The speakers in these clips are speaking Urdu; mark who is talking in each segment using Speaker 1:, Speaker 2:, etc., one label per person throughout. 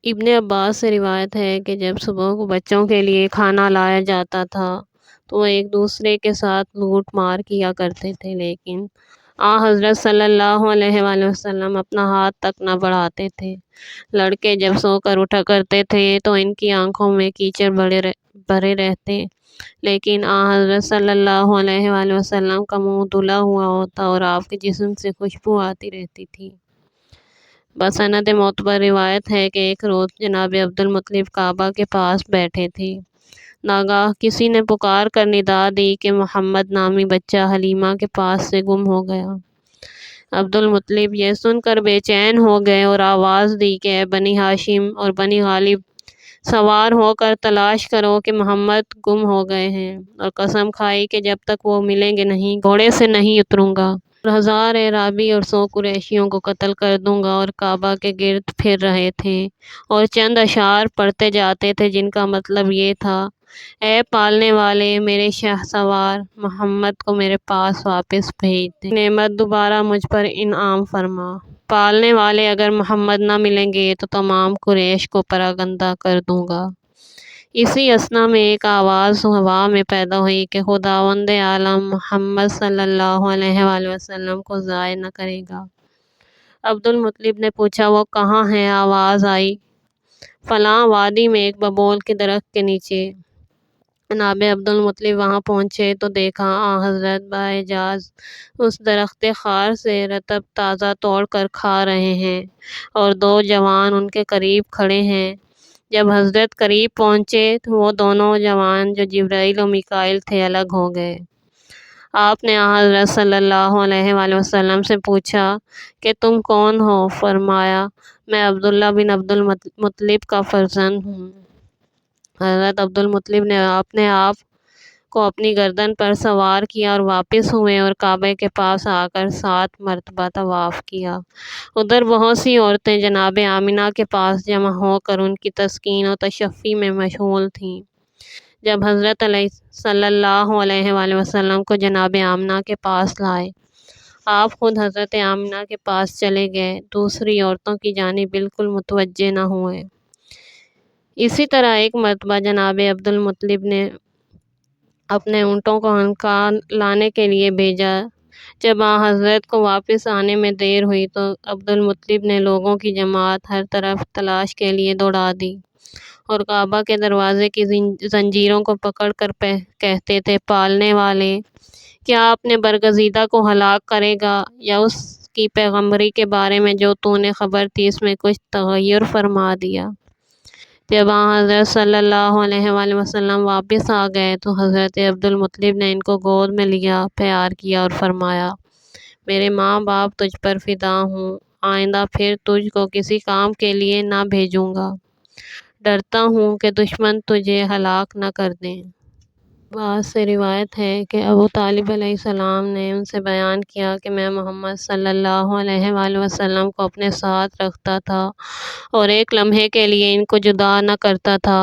Speaker 1: ابن عباس سے روایت ہے کہ جب صبح کو بچوں کے لیے کھانا لایا جاتا تھا تو وہ ایک دوسرے کے ساتھ لوٹ مار کیا کرتے تھے، لیکن حضرت صلی اللہ علیہ وآلہ وسلم اپنا ہاتھ تک نہ بڑھاتے تھے۔ لڑکے جب سو کر اٹھا کرتے تھے تو ان کی آنکھوں میں کیچڑ بھرے رہتے، لیکن حضرت صلی اللہ علیہ وآلہ وسلم کا منہ دھلا ہوا ہوتا اور آپ کے جسم سے خوشبو آتی رہتی تھی۔ بسند معتبر روایت ہے کہ ایک روز جناب عبد المطلب کعبہ کے پاس بیٹھے تھے۔ ناگاہ کسی نے پکار کر ندا دی کہ محمد نامی بچہ حلیمہ کے پاس سے گم ہو گیا۔ عبد المطلب یہ سن کر بے چین ہو گئے اور آواز دی کہ اے بنی ہاشم اور بنی غالب، سوار ہو کر تلاش کرو کہ محمد گم ہو گئے ہیں، اور قسم کھائی کہ جب تک وہ ملیں گے نہیں گھوڑے سے نہیں اتروں گا، اور 1000 اعرابی اور 100 قریشیوں کو قتل کر دوں گا۔ اور کعبہ کے گرد پھر رہے تھے اور چند اشعار پڑھتے جاتے تھے جن کا مطلب یہ تھا: اے پالنے والے، میرے شاہ سوار محمد کو میرے پاس واپس بھیج دے، نعمت دوبارہ مجھ پر انعام فرما۔ پالنے والے، اگر محمد نہ ملیں گے تو تمام قریش کو پراگندہ کر دوں گا۔ اسی اثنا میں ایک آواز ہوا میں پیدا ہوئی کہ خداوند عالم محمد صلی اللہ علیہ وآلہ وسلم کو ضائع نہ کرے گا۔ عبد المطلب نے پوچھا وہ کہاں ہیں؟ آواز آئی فلاں وادی میں ایک ببول کے درخت کے نیچے۔ جناب عبد المطلب وہاں پہنچے تو دیکھا حضرت باعجاز اس درخت خار سے رطب تازہ توڑ کر کھا رہے ہیں اور 2 جوان ان کے قریب کھڑے ہیں۔ جب حضرت قریب پہنچے تو وہ دونوں جوان جو جبرائیل و میکائیل تھے الگ ہو گئے۔ آپ نے حضرت صلی اللہ علیہ وآلہ وسلم سے پوچھا کہ تم کون ہو؟ فرمایا میں عبداللہ بن عبد المطلب کا فرزند ہوں۔ حضرت عبد المطلب نے اپنے آپ کو اپنی گردن پر سوار کیا اور واپس ہوئے اور کعبے کے پاس آ کر 7 مرتبہ طواف کیا۔ ادھر بہت سی عورتیں جناب آمنہ کے پاس جمع ہو کر ان کی تسکین و تشفی میں مشغول تھیں۔ جب حضرت صلی اللہ علیہ وآلہ وسلم کو جناب آمنہ کے پاس لائے، آپ خود حضرت آمنہ کے پاس چلے گئے، دوسری عورتوں کی جانب بالکل متوجہ نہ ہوئے۔ اسی طرح ایک مرتبہ جناب عبد المطلب نے اپنے اونٹوں کو عنقا لانے کے لیے بھیجا۔ جب حضرت کو واپس آنے میں دیر ہوئی تو عبد المطلب نے لوگوں کی جماعت ہر طرف تلاش کے لیے دوڑا دی اور کعبہ کے دروازے کی زنجیروں کو پکڑ کر کہتے تھے: پالنے والے، کیا اپنے برگزیدہ کو ہلاک کرے گا یا اس کی پیغمبری کے بارے میں جو تو نے خبر تھی اس میں کچھ تغیر فرما دیا؟ جب حضرت صلی اللہ علیہ وآلہ وسلم واپس آ گئے تو حضرت عبد المطلب نے ان کو گود میں لیا، پیار کیا اور فرمایا: میرے ماں باپ تجھ پر فدا ہوں، آئندہ پھر تجھ کو کسی کام کے لیے نہ بھیجوں گا، ڈرتا ہوں کہ دشمن تجھے ہلاک نہ کر دیں۔ بعض سے روایت ہے کہ ابو طالب علیہ السلام نے ان سے بیان کیا کہ میں محمد صلی اللہ علیہ وآلہ وسلم کو اپنے ساتھ رکھتا تھا اور ایک لمحے کے لیے ان کو جدا نہ کرتا تھا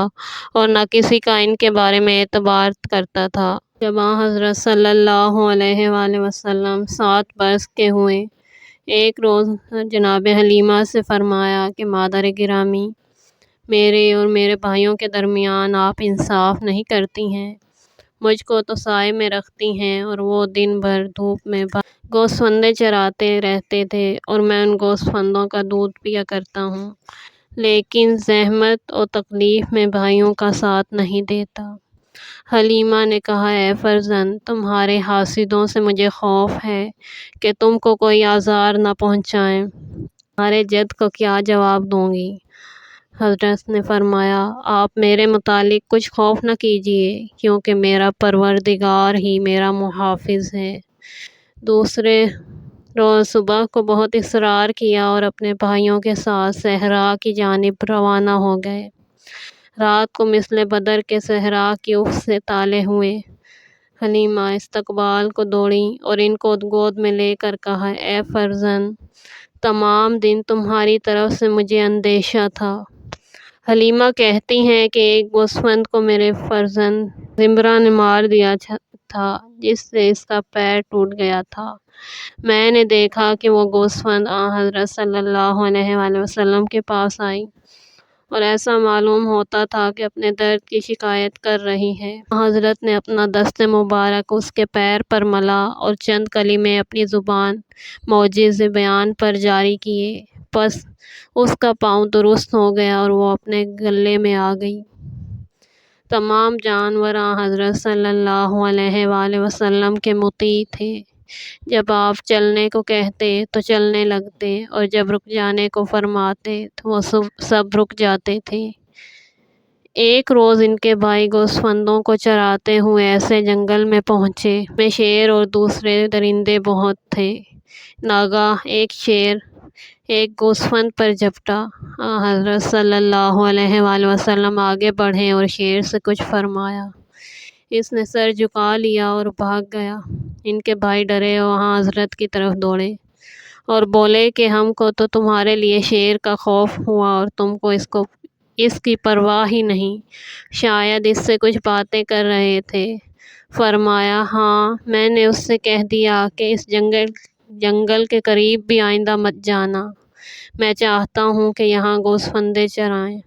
Speaker 1: اور نہ کسی کا ان کے بارے میں اعتبار کرتا تھا۔ جب حضرت صلی اللہ علیہ وآلہ وسلم 7 برس کے ہوئے، ایک روز جناب حلیمہ سے فرمایا کہ مادر گرامی، میرے اور میرے بھائیوں کے درمیان آپ انصاف نہیں کرتی ہیں۔ مجھ کو تو سائے میں رکھتی ہیں اور وہ دن بھر دھوپ میں گوسفندیں چراتے رہتے تھے اور میں ان گوسفندوں کا دودھ پیا کرتا ہوں، لیکن زحمت اور تکلیف میں بھائیوں کا ساتھ نہیں دیتا۔ حلیمہ نے کہا: اے فرزند، تمہارے حاسدوں سے مجھے خوف ہے کہ تم کو کوئی آزار نہ پہنچائیں، تمہارے جد کو کیا جواب دوں گی؟ حضرت نے فرمایا: آپ میرے متعلق کچھ خوف نہ کیجیے، کیونکہ میرا پروردگار ہی میرا محافظ ہے۔ دوسرے روز صبح کو بہت اصرار کیا اور اپنے بھائیوں کے ساتھ صحرا کی جانب روانہ ہو گئے۔ رات کو مثل بدر کے صحرا کی افق سے طالع ہوئے۔ حلیمہ استقبال کو دوڑیں اور ان کو گود میں لے کر کہا: اے فرزند، تمام دن تمہاری طرف سے مجھے اندیشہ تھا۔ حلیمہ کہتی ہیں کہ ایک گوسفند کو میرے فرزند زمرہ نے مار دیا تھا جس سے اس کا پیر ٹوٹ گیا تھا۔ میں نے دیکھا کہ وہ گوسفند حضرت صلی اللہ علیہ وآلہ وسلم کے پاس آئی اور ایسا معلوم ہوتا تھا کہ اپنے درد کی شکایت کر رہی ہے۔ حضرت نے اپنا دست مبارک اس کے پیر پر ملا اور چند کلمے اپنی زبان معجز بیان پر جاری کیے، پس اس کا پاؤں درست ہو گیا اور وہ اپنے گلے میں آ گئی۔ تمام جانور حضرت صلی اللہ علیہ وآلہ وسلم کے مطیع تھے۔ جب آپ چلنے کو کہتے تو چلنے لگتے اور جب رک جانے کو فرماتے تو وہ سب رک جاتے تھے۔ ایک روز ان کے بھائی گوسفندوں کو چراتے ہوئے ایسے جنگل میں پہنچے میں شیر اور دوسرے درندے بہت تھے۔ ناگاہ ایک شیر ایک گوسفند پر جھپٹا۔ حضرت صلی اللہ علیہ وآلہ وسلم آگے بڑھے اور شیر سے کچھ فرمایا۔ اس نے سر جھکا لیا اور بھاگ گیا۔ ان کے بھائی ڈرے اور وہاں حضرت کی طرف دوڑے اور بولے کہ ہم کو تو تمہارے لیے شیر کا خوف ہوا اور تم کو اس کی پرواہ ہی نہیں، شاید اس سے کچھ باتیں کر رہے تھے۔ فرمایا، ہاں، میں نے اس سے کہہ دیا کہ اس جنگل کے قریب بھی آئندہ مت جانا، میں چاہتا ہوں کہ یہاں گوسفندیں چرائیں۔